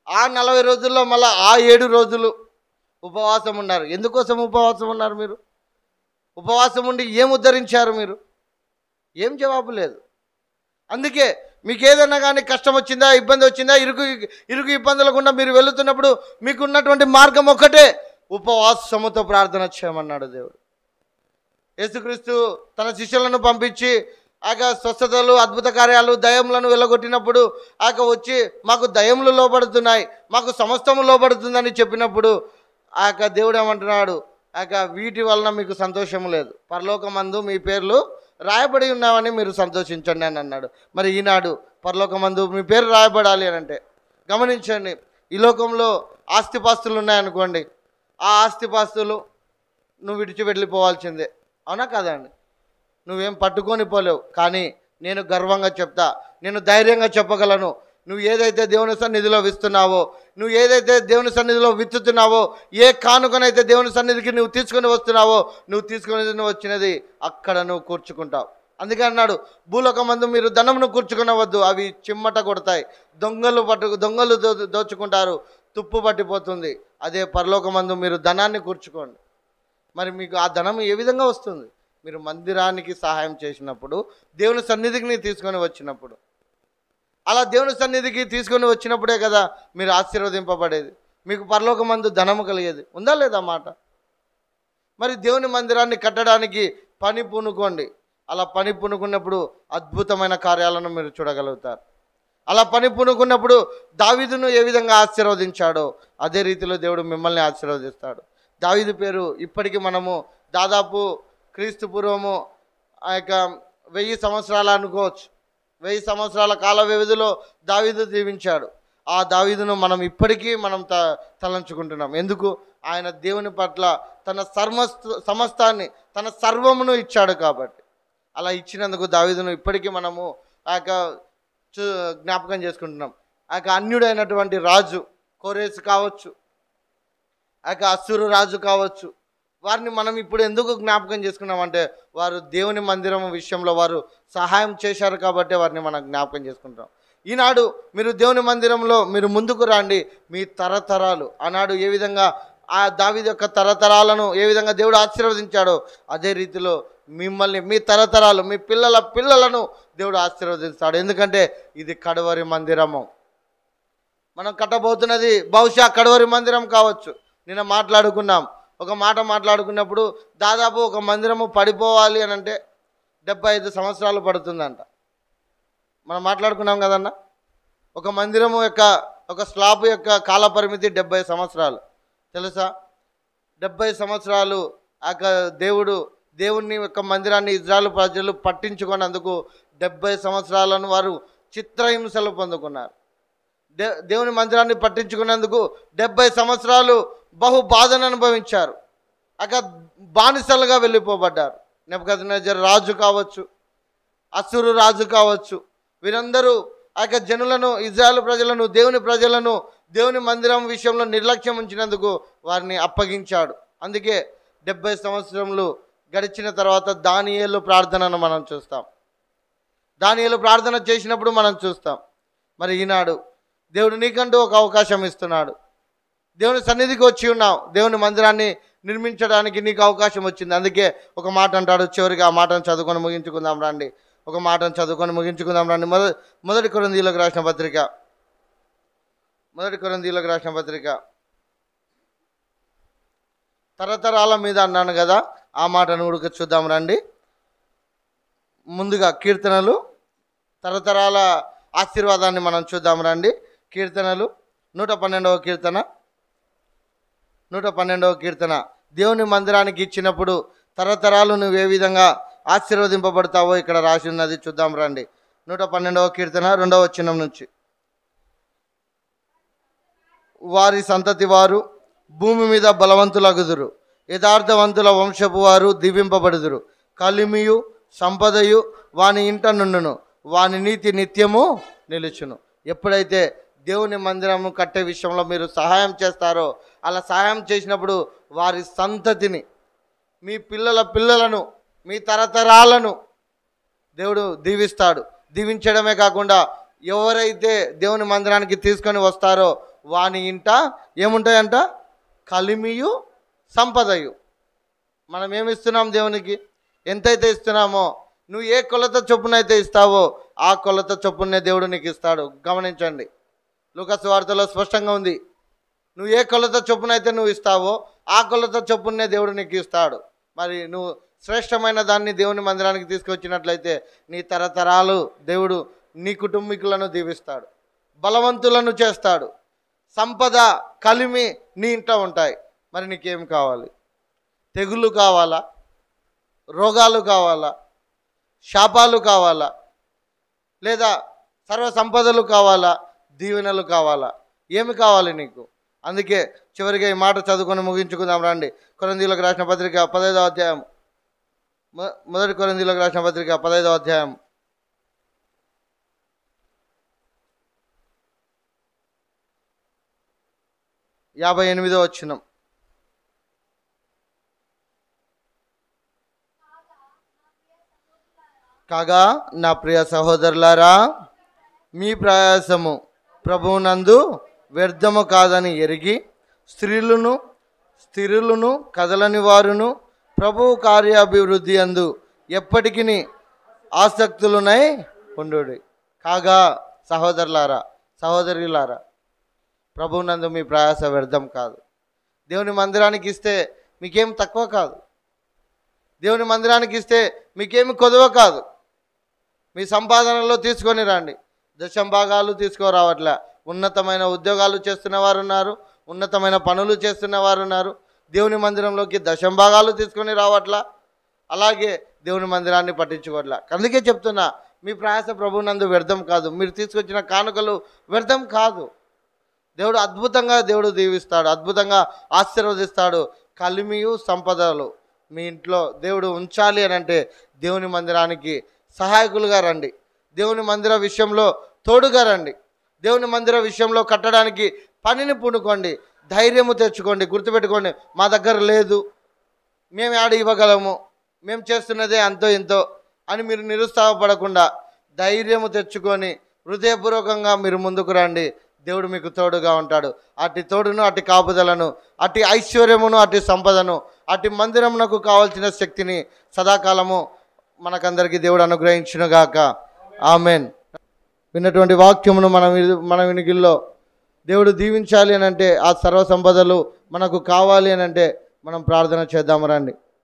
ఆ 40 రోజుల్లో మళ్ళీ ఆ 7 రోజులు ఉపవాసం ఉన్నారు. ఎందుకోసం ఉపవాసం ఉన్నారు మీరు? ఉపవాసం ఉండి ఏం ఉద్ధరించారు మీరు? ఏం జవాబు లేదు. అందుకే మీకు ఏదైనా కానీ కష్టం వచ్చిందా, ఇబ్బంది వచ్చిందా, ఇరుకు ఇబ్బందుల గుండా మీరు వెళుతున్నప్పుడు మీకు ఉన్నటువంటి మార్గం ఒక్కటే, ఉపవాసముతో ప్రార్థన చేయమన్నాడు దేవుడు. యేసుక్రీస్తు తన శిష్యులను పంపించి స్వస్థతలు, అద్భుత కార్యాలు, దయములను వెళ్ళగొట్టినప్పుడు వచ్చి మాకు దయములు లోబడుతున్నాయి, మాకు సమస్తము లోబడుతుందని చెప్పినప్పుడు దేవుడు ఏమంటున్నాడు, వీటి వలన మీకు సంతోషము లేదు, పరలోకమందు మీ పేర్లు రాయబడి ఉన్నామని మీరు సంతోషించండి అని అన్నాడు. మరి ఈనాడు పరలోకమందు మీ పేరు రాయబడాలి అని అంటే గమనించండి, ఈ లోకంలో ఆస్తిపాస్తులు ఉన్నాయనుకోండి, ఆ ఆస్తిపాస్తులు నువ్వు విడిచి వెళ్ళిపోవాల్సిందే. అవునా కాదండి? నువ్వేం పట్టుకొని పోలేవు. కానీ నేను గర్వంగా చెప్తా, నేను ధైర్యంగా చెప్పగలను, నువ్వు ఏదైతే దేవుని సన్నిధిలో విస్తున్నావో, నువ్వు ఏదైతే దేవుని సన్నిధిలో విత్తుతున్నావో, ఏ కానుకనైతే దేవుని సన్నిధికి నువ్వు తీసుకొని వస్తున్నావో, నువ్వు తీసుకొని వచ్చినది అక్కడ నువ్వు కూర్చుకుంటావు. అందుకే అన్నాడు, భూలోకమందు మీరు ధనమును కూర్చుకునవద్దు, అవి చిమ్మట కొడతాయి, దొంగలు దోచుకుంటారు, తుప్పు పట్టిపోతుంది. అదే పరలోకమందు మీరు ధనాన్ని కూర్చుకోండి. మరి మీకు ఆ ధనం ఏ విధంగా వస్తుంది? మీరు మందిరానికి సహాయం చేసినప్పుడు, దేవుని సన్నిధికి నీ తీసుకొని వచ్చినప్పుడు. అలా దేవుని సన్నిధికి తీసుకొని వచ్చినప్పుడే కదా మీరు ఆశీర్వదింపబడేది, మీకు పరలోకమందు ధనము కలిగేది. ఉందా లేదా మాట? మరి దేవుని మందిరాన్ని కట్టడానికి పని పూనుకోండి. అలా పని పూనుకున్నప్పుడు అద్భుతమైన కార్యాలను మీరు చూడగలుగుతారు. అలా పని పూనుకున్నప్పుడు దావీదును ఏ విధంగా ఆశీర్వదించాడో అదే రీతిలో దేవుడు మిమ్మల్ని ఆశీర్వదిస్తాడు. దావీదు పేరు ఇప్పటికీ మనము దాదాపు క్రీస్తు పూర్వము ఆ యొక్క 1000 సంవత్సరాలు అనుకోవచ్చు. 1000 సంవత్సరాల కాల వ్యవధిలో దావీదు దీవించాడు. ఆ దావీదును మనం ఇప్పటికీ మనం తలంచుకుంటున్నాం. ఎందుకు? ఆయన దేవుని పట్ల తన సమస్తాన్ని, తన సర్వమును ఇచ్చాడు కాబట్టి. అలా ఇచ్చినందుకు దావీదును ఇప్పటికీ మనము ఆ యొక్క జ్ఞాపకం చేసుకుంటున్నాం. ఆ యొక్క అన్యుడైనటువంటి రాజు కోరేసు కావచ్చు, ఆ యొక్క అస్సూరు రాజు కావచ్చు, వారిని మనం ఇప్పుడు ఎందుకు జ్ఞాపకం చేసుకున్నామంటే వారు దేవుని మందిరం విషయంలో వారు సహాయం చేశారు కాబట్టి వారిని మనం జ్ఞాపకం చేసుకుంటాం. ఈనాడు మీరు దేవుని మందిరంలో మీరు ముందుకు రండి. మీ తరతరాలు ఆనాడు ఏ విధంగా ఆ దావీదు యొక్క తరతరాలను ఏ విధంగా దేవుడు ఆశీర్వదించాడో అదే రీతిలో మిమ్మల్ని, మీ తరతరాలు, మీ పిల్లల పిల్లలను దేవుడు ఆశీర్వదిస్తాడు. ఎందుకంటే ఇది కడవరి మందిరము. మనం కట్టబోతున్నది బహుశా కడవరి మందిరం కావచ్చు. నిన్న మాట్లాడుకున్నాం, ఒక మాట మాట్లాడుకున్నప్పుడు దాదాపు ఒక మందిరము పడిపోవాలి అని అంటే 75 సంవత్సరాలు పడుతుందంట. మనం మాట్లాడుకున్నాం కదన్నా, ఒక మందిరము యొక్క ఒక స్లాబ్ యొక్క కాల పరిమితి 70 సంవత్సరాలు. తెలుసా? 70 సంవత్సరాలు దేవుని యొక్క మందిరాన్ని ఇజ్రాయెల్ ప్రజలు పట్టించుకున్నందుకు 70 సంవత్సరాలను వారు చిత్రహింసలు పొందుకున్నారు. దేవుని మందిరాన్ని పట్టించుకున్నందుకు 70 సంవత్సరాలు బహు బాధను అనుభవించారు. బానిసలుగా వెళ్ళిపోబడ్డారు. నెబుకద్నెజర్ రాజు కావచ్చు, అస్సూరు రాజు కావచ్చు, వీరందరూ జనులను, ఇజ్రాయెల్ ప్రజలను, దేవుని ప్రజలను దేవుని మందిరం విషయంలో నిర్లక్ష్యం ఉంచినందుకు వారిని అప్పగించాడు. అందుకే 70 సంవత్సరములు గడిచిన తర్వాత దానియేలు ప్రార్థనను మనం చూస్తాం. దానియేలు ప్రార్థన చేసినప్పుడు మనం చూస్తాం. మరి ఈనాడు దేవుడు నీకంటూ ఒక అవకాశం ఇస్తున్నాడు. దేవుని సన్నిధికి వచ్చి ఉన్నావు, దేవుని మందిరాన్ని నిర్మించడానికి నీకు అవకాశం వచ్చింది. అందుకే ఒక మాట అంటాడు, చివరిగా ఆ మాటను చదువుకొని ముగించుకుందాం రండి. ఒక మాటను చదువుకొని ముగించుకుందాం రండి. మొదటి కొరింథీయులకు రాసిన పత్రిక తరతరాల మీద అన్నాను కదా, ఆ మాటను కూడా చూద్దాం రండి. ముందుగా కీర్తనలు, తరతరాల ఆశీర్వాదాన్ని మనం చూద్దాం రండి. కీర్తనలు 112వ కీర్తన. దేవుని మందిరానికి ఇచ్చినప్పుడు తరతరాలు నువ్వు ఏ విధంగా ఆశీర్వదింపబడతావో ఇక్కడ రాసి ఉన్నది, చూద్దాం రండి. 112వ కీర్తన 2వ వచనం నుంచి. వారి సంతతి వారు భూమి మీద బలవంతులగుదురు, యథార్థవంతుల వంశపు వారు దీవింపబడుదురు. కలిమియు సంపదయు వాని ఇంట నుండును, వాని నీతి నిత్యము నిలుచును. ఎప్పుడైతే దేవుని మందిరము కట్టే విషయంలో మీరు సహాయం చేస్తారో, అలా సహాయం చేసినప్పుడు వారి సంతతిని, మీ పిల్లలను, మీ తరతరాలను దేవుడు దీవిస్తాడు. దీవించడమే కాకుండా ఎవరైతే దేవుని మందిరానికి తీసుకొని వస్తారో వాని ఇంట ఏముంటాయంట? కలిమియు సంపదయు. మనం ఏమిస్తున్నాం దేవునికి? ఎంతైతే ఇస్తున్నామో, నువ్వు ఏ కొలత చొప్పునైతే ఇస్తావో ఆ కొలత చొప్పునే దేవుడు నీకు ఇస్తాడు. గమనించండి, లూకా సువార్తలో స్పష్టంగా ఉంది. నువ్వు ఏ కొలత చొప్పునైతే నువ్వు ఇస్తావో ఆ కొలత చొప్పునే దేవుడు నీకు ఇస్తాడు. మరి నువ్వు శ్రేష్టమైన దాన్ని దేవుని మందిరానికి తీసుకొచ్చినట్లయితే నీ తరతరాలు దేవుడు నీ కుటుంబీకులను దీవిస్తాడు, బలవంతులను చేస్తాడు. సంపద, కలిమి నీ ఇంట ఉంటాయి. మరి నీకేం కావాలి? తెగుళ్ళు కావాలా? రోగాలు కావాలా? శాపాలు కావాలా? లేదా సర్వ సంపదలు కావాలా? దీవెనలు కావాలా? ఏమి కావాలి నీకు? అందుకే చివరిగా ఈ మాట చదువుకొని ముగించుకుందాం రండి. కొరింథీయులకు రాసిన పత్రిక 15వ అధ్యాయం, మొదటి కొరింథీయులకు రాసిన పత్రిక 15వ అధ్యాయం 58వ వచనం. కాగా నా ప్రియ సహోదరులారా, మీ ప్రయాసము ప్రభువునందు వ్యర్థము కాదని ఎరిగి స్త్రీలను కదలని వారును ప్రభువు కార్యాభివృద్ధి అందు ఎప్పటికీ ఆసక్తులునై ఉండుడి. కాగా సహోదరులారా, సహోదరులారా, ప్రభువునందు మీ ప్రయాస వ్యర్థం కాదు. దేవుని మందిరానికి ఇస్తే మీకేం తక్కువ కాదు. దేవుని మందిరానికి ఇస్తే మీకేమి కొదవ కాదు. మీ సంపాదనలో తీసుకొని రండి. దశంభాగాలు తీసుకురావట్లే. ఉన్నతమైన ఉద్యోగాలు చేస్తున్న వారు ఉన్నారు, ఉన్నతమైన పనులు చేస్తున్న వారు ఉన్నారు. దేవుని మందిరంలోకి దశంభాగాలు తీసుకొని రావట్లా, అలాగే దేవుని మందిరాన్ని పట్టించుకోవట్లా. అందుకే చెప్తున్నా, మీ ప్రయాస ప్రభువునందు వ్యర్థం కాదు. మీరు తీసుకొచ్చిన కానుకలు వ్యర్థం కాదు. దేవుడు అద్భుతంగా దీవిస్తాడు, అద్భుతంగా ఆశీర్వదిస్తాడు. కలిమియు సంపదలు మీ ఇంట్లో దేవుడు ఉంచాలి అని అంటే దేవుని మందిరానికి సహాయకులుగా రండి. దేవుని మందిర విషయంలో తోడుగా రండి. దేవుని మందిర విషయంలో కట్టడానికి పనిని పూనుకోండి, ధైర్యము తెచ్చుకోండి. గుర్తుపెట్టుకోండి, మా దగ్గర లేదు, మేము ఆడ ఇవ్వగలము, మేము చేస్తున్నదే అంతో ఇంతో అని మీరు నిరుత్సాహపడకుండా ధైర్యము తెచ్చుకొని హృదయపూర్వకంగా మీరు ముందుకు రండి. దేవుడు మీకు తోడుగా ఉంటాడు. అటు తోడును, అటు కాపుదలను, అటు ఐశ్వర్యమును, అటు సంపదను, అటు మందిరమునకు కావాల్సిన శక్తిని సదాకాలము మనకందరికీ దేవుడు అనుగ్రహించునుగాక. ఆమెన్. విన్నటువంటి వాక్యమును మన వినికిల్లో దేవుడు దీవించాలి అని అంటే, ఆ సర్వ సంపదలు మనకు కావాలి అని అంటే మనం ప్రార్థన చేద్దాము రండి.